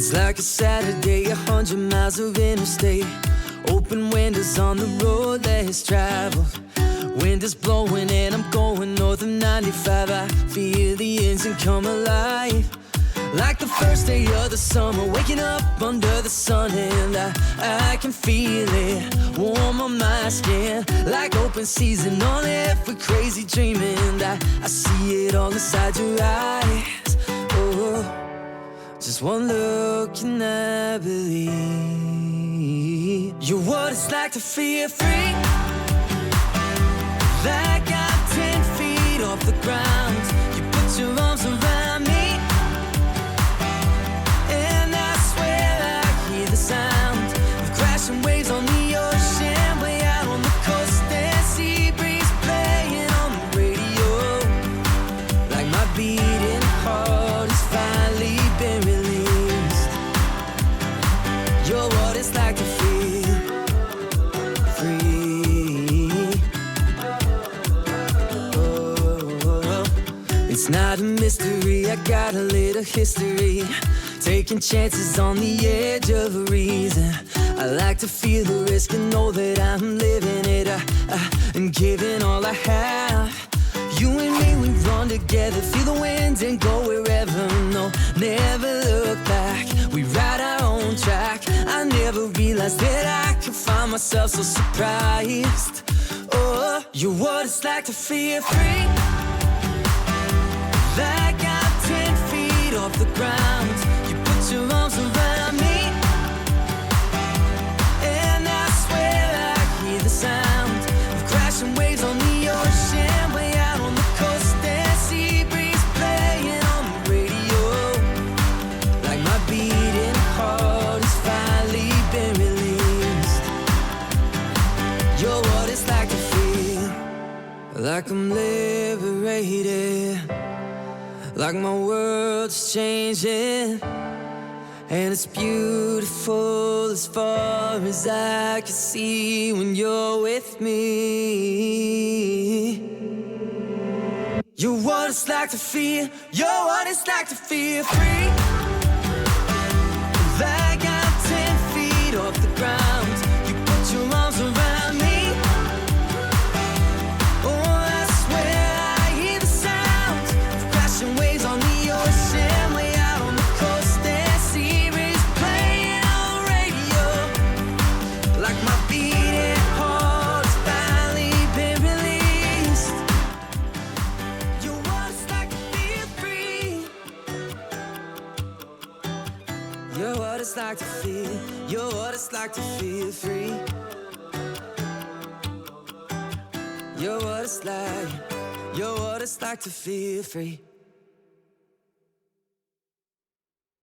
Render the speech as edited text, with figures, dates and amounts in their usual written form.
It's like a Saturday, 100 miles of interstate. Open windows on the road less traveled. Wind is blowing and I'm going north of 95. I feel the engine come alive. Like the first day of the summer, waking up under the sun. And I can feel it warm on my skin. Like open season on every crazy dream. And I see it all inside your eyes. Oh, just one look and I believe. You're what it's like to feel free. Like I'm 10 feet off the ground. You put your arms around me, and I swear I hear the sound of crashing waves on the ocean, way out on the coast, and sea breeze playing on the radio. Like my beating heart has finally been released. You're what it's like to feel free. It's not a mystery, I got a little history. Taking chances on the edge of a reason. I like to feel the risk and know that I'm living it and giving all I have. You and me, we run together, feel the wind and go wherever. No, never look back, we ride our own track. I never realized that I could find myself so surprised. Oh, you're what it's like to feel free. Like I'm 10 feet off the ground. You put your arms around me, and I swear I hear the sound of crashing waves on the ocean, way out on the coast, and sea breeze playing on the radio. Like my beating heart has finally been released. You're what it's like to feel like I'm liberated. Like my world's changing, and it's beautiful as far as I can see when you're with me. You're what it's like to feel, you're what it's like to feel free. Like I'm 10 feet off the ground. You put your arms around me. Waves on the ocean, way out on the coast, and sea breeze playing on the radio. Like my beating heart has finally been released. You're what it's like to feel free. You're what it's like to feel. You're what it's like to feel free. You're what it's like. You're what it's like to feel free.